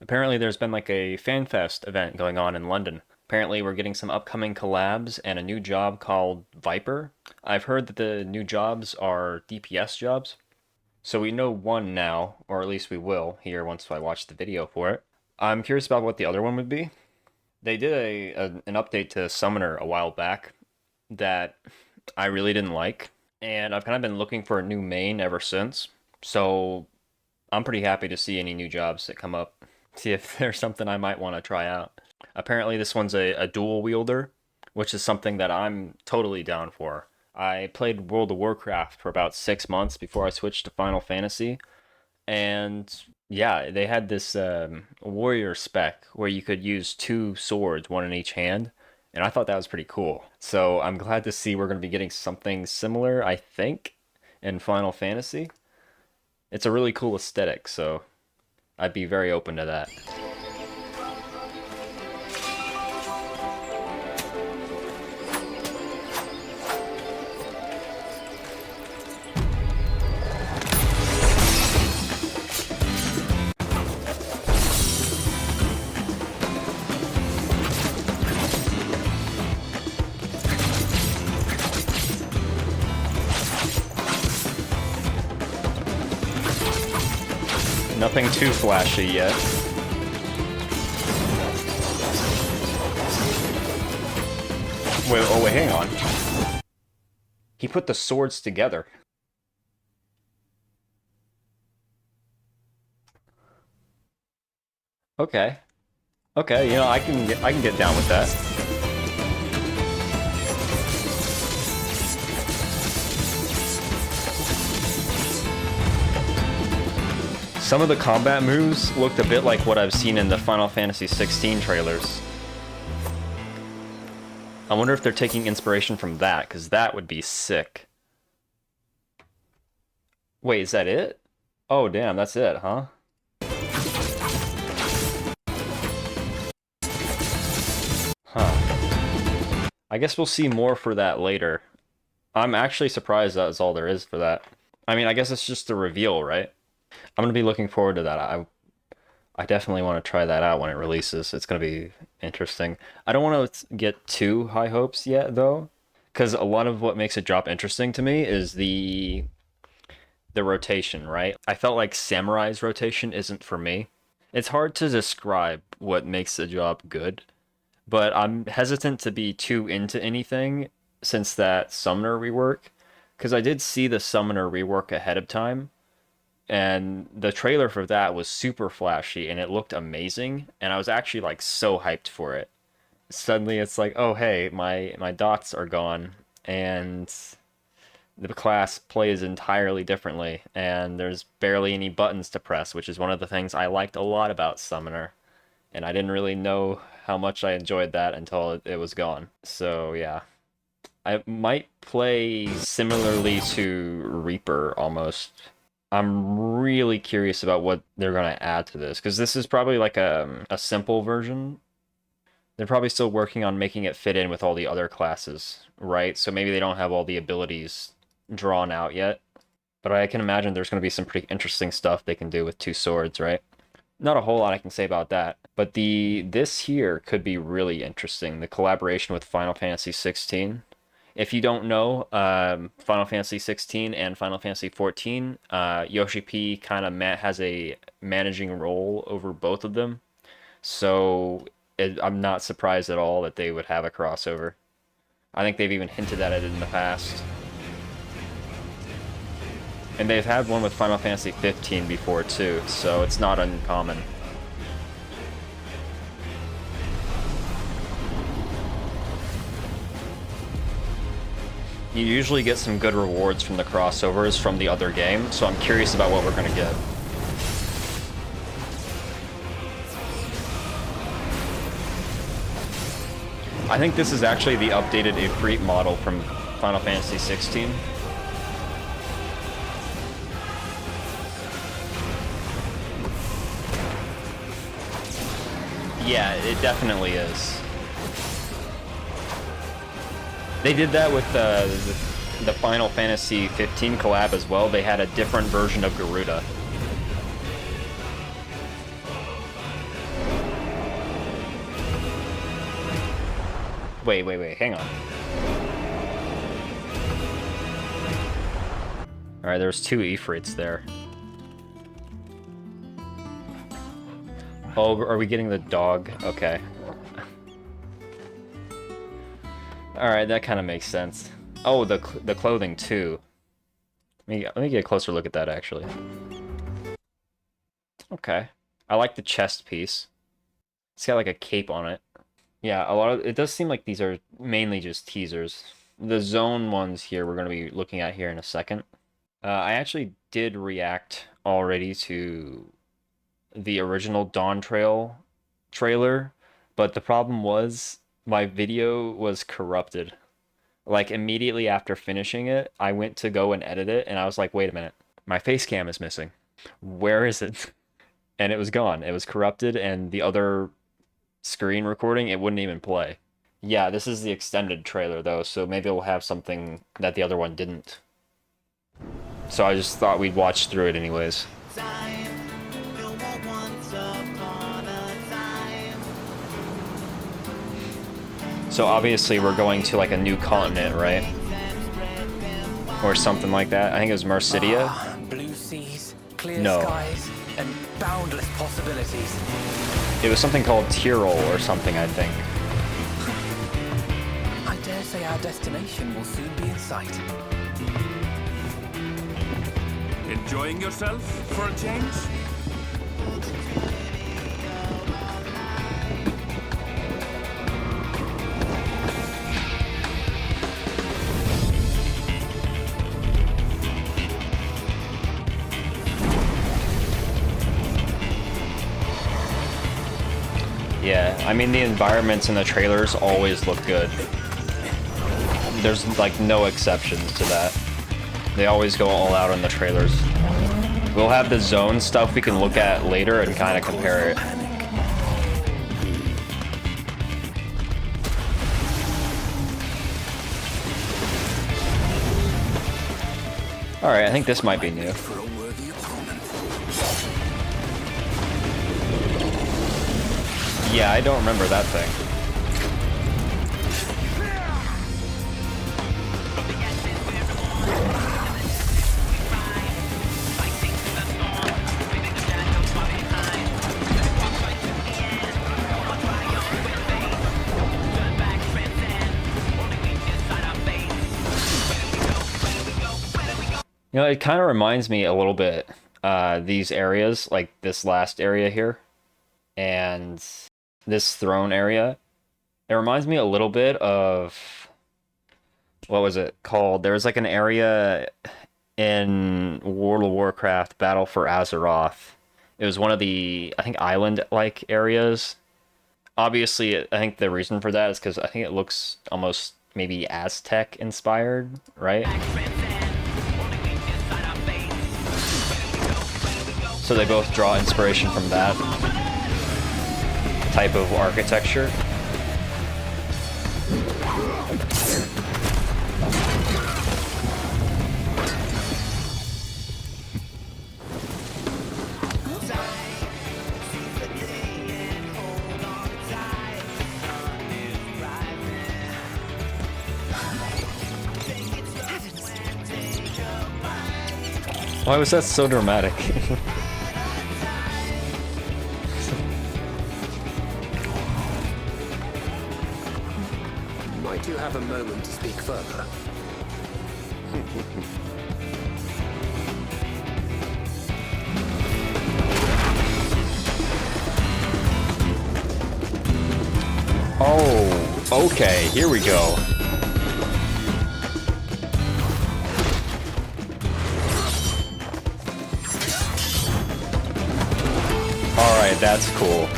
Apparently there's been like a FanFest event going on in London. Apparently we're getting some upcoming collabs and a new job called Viper. I've heard that the new jobs are DPS jobs. So we know one now, or at least we will here once I watch the video for it. I'm curious about what the other one would be. They did an update to Summoner a while back that I really didn't like, and I've kind of been looking for a new main ever since. So I'm pretty happy to see any new jobs that come up. See if there's something I might want to try out. Apparently, this one's a dual wielder, which is something that I'm totally down for. I played World of Warcraft for about 6 months before I switched to Final Fantasy, and yeah, they had this warrior spec where you could use two swords, one in each hand, and I thought that was pretty cool. So I'm glad to see we're going to be getting something similar, I think, in Final Fantasy. It's a really cool aesthetic, so I'd be very open to that. Nothing too flashy yet. Wait, hang on. He put the swords together. Okay. Okay, I can get down with that. Some of the combat moves looked a bit like what I've seen in the Final Fantasy 16 trailers. I wonder if they're taking inspiration from that, because that would be sick. Wait, is that it? Oh, damn, that's it, huh? Huh. I guess we'll see more for that later. I'm actually surprised that's all there is for that. I mean, I guess it's just a reveal, right? I'm gonna be looking forward to that. I definitely want to try that out when it releases. It's gonna be interesting. I don't want to get too high hopes yet, though, because a lot of what makes a drop interesting to me is the rotation, right? I felt like Samurai's rotation isn't for me. It's hard to describe what makes a job good, but I'm hesitant to be too into anything since that Summoner rework, because I did see the Summoner rework ahead of time, and the trailer for that was super flashy and it looked amazing, and I was actually like so hyped for it. Suddenly it's like, oh hey, my dots are gone and the class plays entirely differently and there's barely any buttons to press, which is one of the things I liked a lot about Summoner, and I didn't really know how much I enjoyed that until it was gone. So yeah, I might play similarly to Reaper almost. I'm really curious about what they're going to add to this, because this is probably like a simple version. They're probably still working on making it fit in with all the other classes, right? So maybe they don't have all the abilities drawn out yet. But I can imagine there's going to be some pretty interesting stuff they can do with two swords, right? Not a whole lot I can say about that, but this here could be really interesting. The collaboration with Final Fantasy 16. If you don't know, Final Fantasy 16 and Final Fantasy 14, Yoshi P kind of has a managing role over both of them. So I'm not surprised at all that they would have a crossover. I think they've even hinted at it in the past. And they've had one with Final Fantasy 15 before too, so it's not uncommon. You usually get some good rewards from the crossovers from the other game, so I'm curious about what we're going to get. I think this is actually the updated Ifrit model from Final Fantasy 16. Yeah, it definitely is. They did that with the Final Fantasy 15 collab as well. They had a different version of Garuda. Wait, hang on. Alright, there's 2 Ifrits there. Oh, are we getting the dog? Okay. Alright, that kind of makes sense. Oh, the clothing too. Let me get a closer look at that actually. Okay. I like the chest piece. It's got like a cape on it. Yeah, it does seem like these are mainly just teasers. The zone ones here we're going to be looking at here in a second. I actually did react already to the original Dawntrail trailer, but the problem was my video was corrupted. Like immediately after finishing it, I went to go and edit it and I was like, wait a minute, my face cam is missing. Where is it? And it was gone. It was corrupted and the other screen recording, it wouldn't even play. Yeah, this is the extended trailer though, so maybe we'll have something that the other one didn't. So I just thought we'd watch through it anyways. So obviously we're going to like a new continent, right? Or something like that. I think it was Mercidia. Blue seas, clear skies, and boundless possibilities. It was something called Tyrol or something, I think. I dare say our destination will soon be in sight. Enjoying yourself for a change? Yeah, I mean the environments in the trailers always look good. There's like no exceptions to that. They always go all out on the trailers. We'll have the zone stuff we can look at later and kind of compare it. Alright, I think this might be new. Yeah, I don't remember that thing. You know, it kind of reminds me a little bit, these areas, like this last area here, and this throne area. It reminds me a little bit of, what was it called? There was like an area in World of Warcraft, Battle for Azeroth. It was one of the, I think, island-like areas. Obviously, I think the reason for that is because I think it looks almost maybe Aztec-inspired, right? So they both draw inspiration from that type of architecture. Why was that so dramatic? Might you have a moment to speak further? Oh, okay, here we go. Alright, that's cool.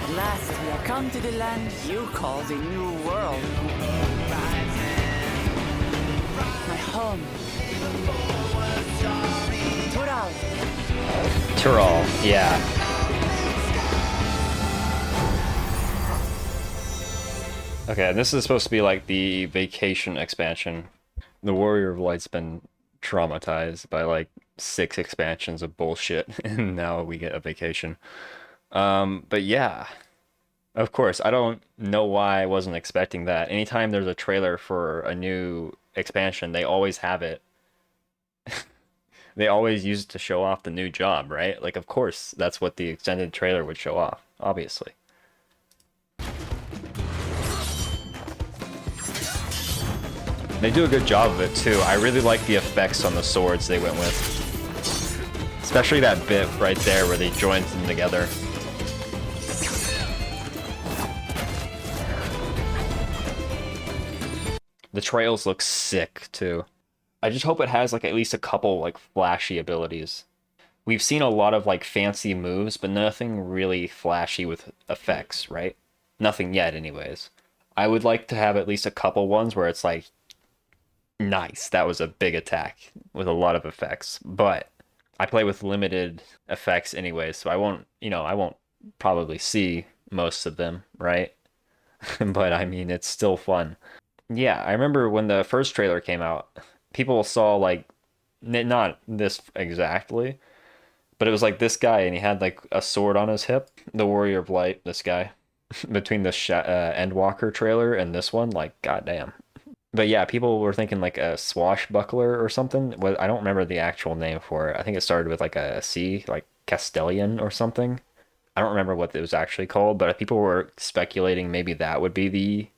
At last, we have come to the land you call the New World. My home. Tural. Tyrol, yeah. Okay, this is supposed to be like the vacation expansion. The Warrior of Light's been traumatized by like 6 expansions of bullshit, and now we get a vacation. But yeah, of course, I don't know why I wasn't expecting that. Anytime there's a trailer for a new expansion, they always have it. They always use it to show off the new job, right? Like, of course, that's what the extended trailer would show off, obviously. They do a good job of it too. I really like the effects on the swords they went with. Especially that bit right there where they joined them together. The trails look sick too. I just hope it has like at least a couple like flashy abilities. We've seen a lot of like fancy moves, but nothing really flashy with effects, right? Nothing yet anyways. I would like to have at least a couple ones where it's like, nice, that was a big attack with a lot of effects. But I play with limited effects anyways, so I won't, I won't probably see most of them, right? But I mean, it's still fun. Yeah, I remember when the first trailer came out, people saw like not this exactly, but it was like this guy and he had like a sword on his hip, the Warrior of Light, this guy. Between the Endwalker trailer and this one, like goddamn. But yeah, people were thinking like a swashbuckler or something. I don't remember the actual name for it. I think it started with like a C, like Castellan or something. I don't remember what it was actually called, but people were speculating maybe that would be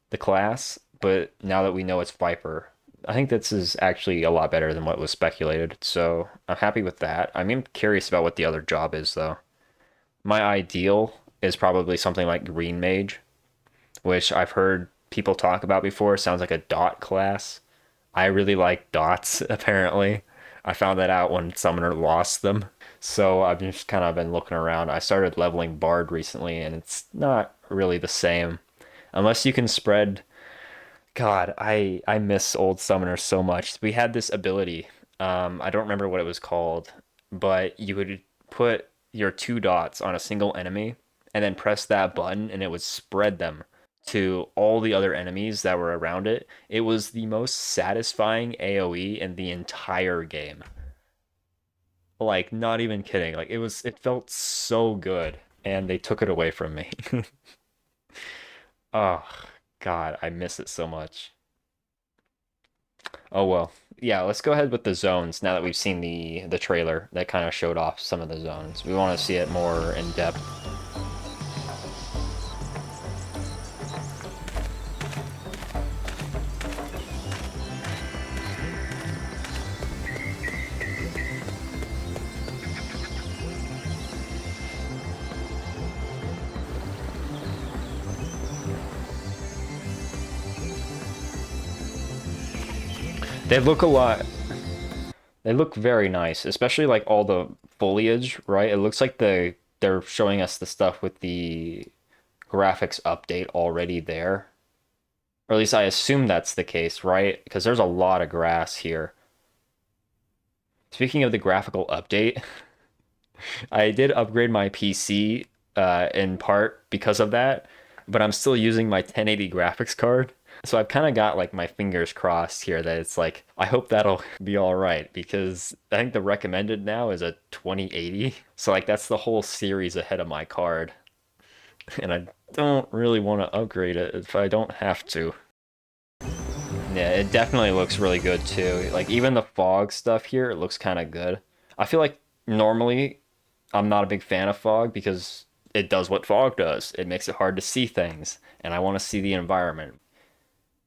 the class. But now that we know it's Viper, I think this is actually a lot better than what was speculated. So I'm happy with that. I'm curious about what the other job is though. My ideal is probably something like Green Mage, which I've heard people talk about before. Sounds like a dot class. I really like dots, apparently. I found that out when Summoner lost them. So I've just kind of been looking around. I started leveling Bard recently, and it's not really the same. Unless you can spread... God, I miss old Summoner so much. We had this ability. I don't remember what it was called, but you would put your 2 dots on a single enemy and then press that button, and it would spread them to all the other enemies that were around it. It was the most satisfying AoE in the entire game. Like, not even kidding. Like, it felt so good, and they took it away from me. Oh, God, I miss it so much. Oh well. Yeah, let's go ahead with the zones now that we've seen the trailer that kind of showed off some of the zones. We want to see it more in depth. They look a lot. They look very nice, especially like all the foliage, right? It looks like they're showing us the stuff with the graphics update already there. Or at least I assume that's the case, right? Because there's a lot of grass here. Speaking of the graphical update, I did upgrade my PC in part because of that, but I'm still using my 1080 graphics card. So I've kind of got like my fingers crossed here that it's like, I hope that'll be all right because I think the recommended now is a 2080. So like that's the whole series ahead of my card. And I don't really want to upgrade it if I don't have to. Yeah, it definitely looks really good too. Like even the fog stuff here, it looks kind of good. I feel like normally I'm not a big fan of fog because it does what fog does. It makes it hard to see things, and I want to see the environment.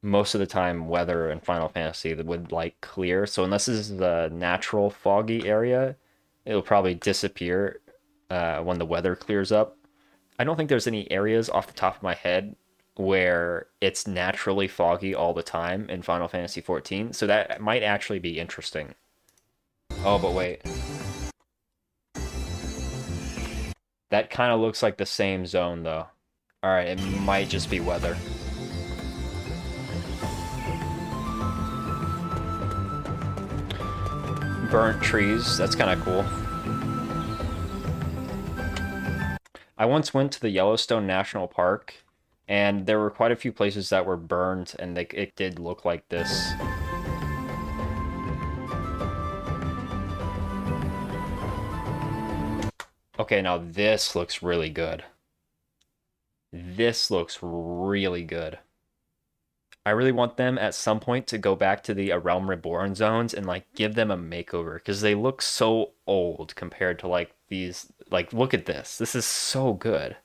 Most of the time, weather in Final Fantasy would like clear, so unless this is the natural foggy area, it'll probably disappear when the weather clears up. I don't think there's any areas off the top of my head where it's naturally foggy all the time in Final Fantasy XIV, so that might actually be interesting. Oh, but wait. That kind of looks like the same zone, though. Alright, it might just be weather. Burnt trees, that's kind of cool. I once went to the Yellowstone National Park, And there were quite a few places that were burned, and it did look like this. Okay, now this looks really good. This looks really good. I really want them at some point to go back to the A Realm Reborn zones and like give them a makeover because they look so old compared to like these. Like, look at this. This is so good.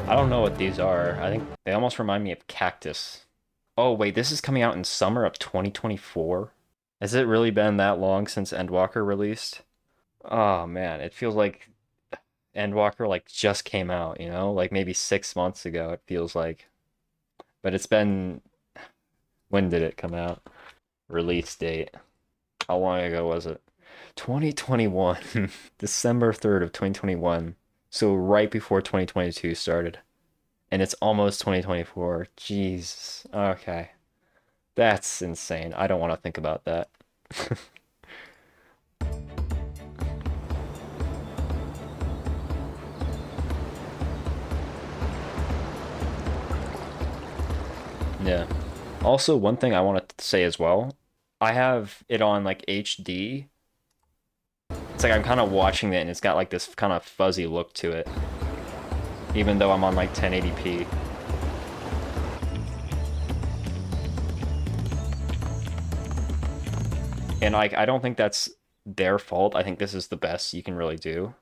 I don't know what these are. I think they almost remind me of cactus. Oh, wait, this is coming out in summer of 2024? Has it really been that long since Endwalker released? Oh man, it feels like Endwalker like just came out, you know? Like maybe 6 months ago, it feels like. But it's been... When did it come out? Release date. How long ago was it? 2021. December 3rd of 2021. So right before 2022 started. And it's almost 2024. Jeez. Okay. That's insane. I don't want to think about that. Yeah. Also, one thing I want to say as well, I have it on like HD. It's like I'm kind of watching it and it's got like this kind of fuzzy look to it, even though I'm on like 1080p. And like I don't think that's their fault. I think this is the best you can really do.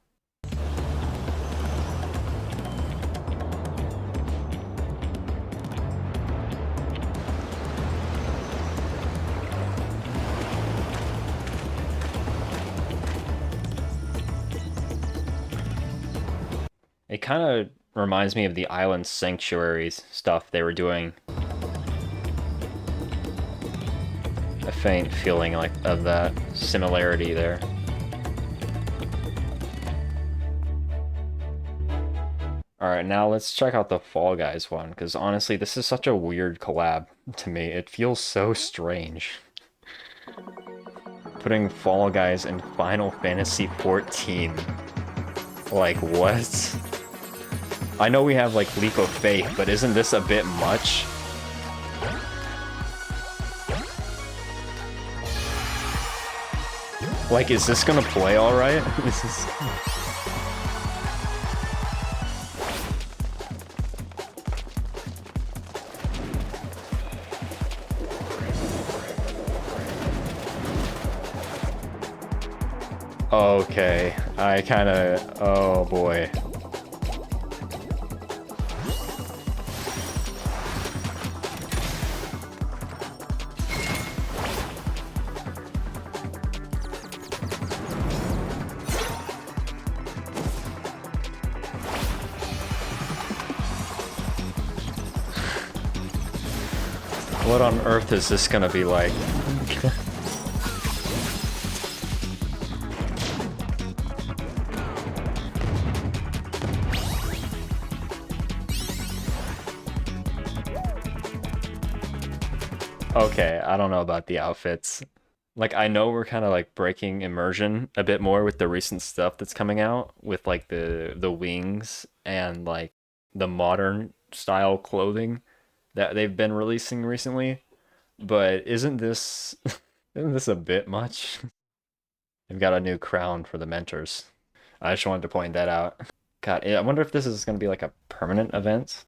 It kind of reminds me of the Island Sanctuaries stuff they were doing. A faint feeling like of that similarity there. Alright, now let's check out the Fall Guys one, because honestly, this is such a weird collab to me. It feels so strange. Putting Fall Guys in Final Fantasy XIV. Like, what? I know we have, like, Leap of Faith, but isn't this a bit much? Like, is this gonna play alright? This is... Okay, I kinda... Oh boy. What on earth is this gonna be like? Okay, I don't know about the outfits. Like, I know we're kind of like breaking immersion a bit more with the recent stuff that's coming out with like the wings and like the modern style clothing that they've been releasing recently. But isn't this isn't this a bit much? They've got a new crown for the mentors. I just wanted to point that out. God, I wonder if this is going to be like a permanent event.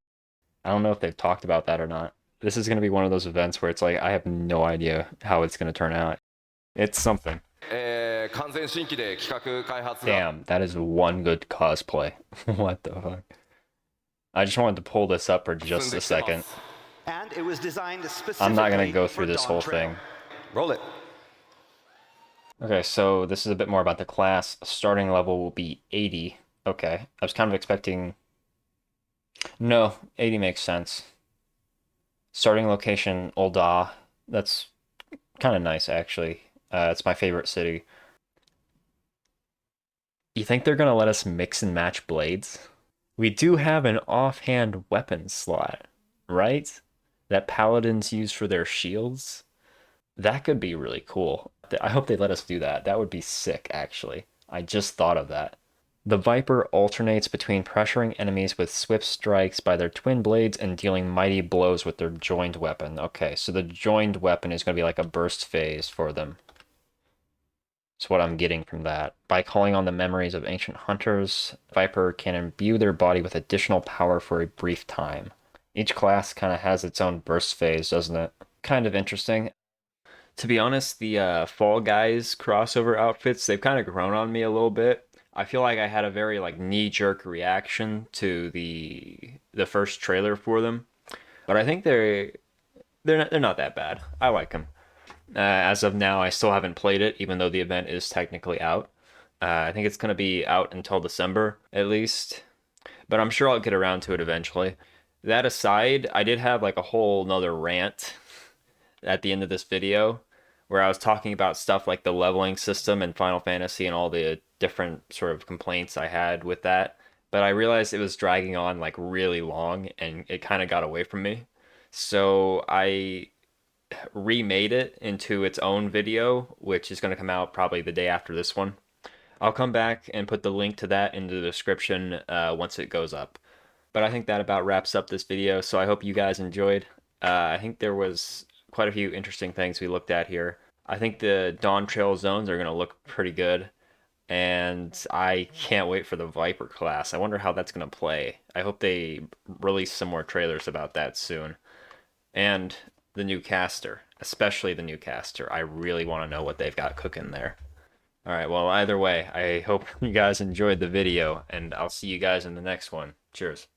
I don't know if they've talked about that or not. This is going to be one of those events where it's like, I have no idea how it's going to turn out. It's something. Damn, that is one good cosplay. What the fuck? I just wanted to pull this up for just a second. And it was designed specifically. I'm not going to go through this whole thing. Roll it. Okay, so this is a bit more about the class. Starting level will be 80. Okay, I was kind of expecting No, 80 makes sense. Starting location, Ul'dah. That's kind of nice, actually. It's my favorite city. You think they're gonna let us mix and match blades? We do have an offhand weapon slot, right? That paladins use for their shields. That could be really cool. I hope they let us do that. That would be sick, actually. I just thought of that. The Viper alternates between pressuring enemies with swift strikes by their twin blades and dealing mighty blows with their joined weapon. Okay, so the joined weapon is going to be like a burst phase for them. That's what I'm getting from that. By calling on the memories of ancient hunters, Viper can imbue their body with additional power for a brief time. Each class kind of has its own burst phase, doesn't it? Kind of interesting. To be honest, the Fall Guys crossover outfits, they've kind of grown on me a little bit. I feel like I had a very like knee-jerk reaction to the first trailer for them, but I think they're not that bad. I like them. As of now, I still haven't played it, even though the event is technically out. I think it's gonna be out until December at least, but I'm sure I'll get around to it eventually. That aside, I did have like a whole nother rant at the end of this video where I was talking about stuff like the leveling system in Final Fantasy and all the different sort of complaints I had with that. But I realized it was dragging on like really long and it kind of got away from me. So I remade it into its own video, which is going to come out probably the day after this one. I'll come back and put the link to that in the description once it goes up. But I think that about wraps up this video, so I hope you guys enjoyed. I think there was quite a few interesting things we looked at here. I think the Dawntrail zones are going to look pretty good, and I can't wait for the Viper class. I wonder how that's going to play. I hope they release some more trailers about that soon. And the new caster, especially the new caster. I really want to know what they've got cooking there. All right, well, either way, I hope you guys enjoyed the video, and I'll see you guys in the next one. Cheers.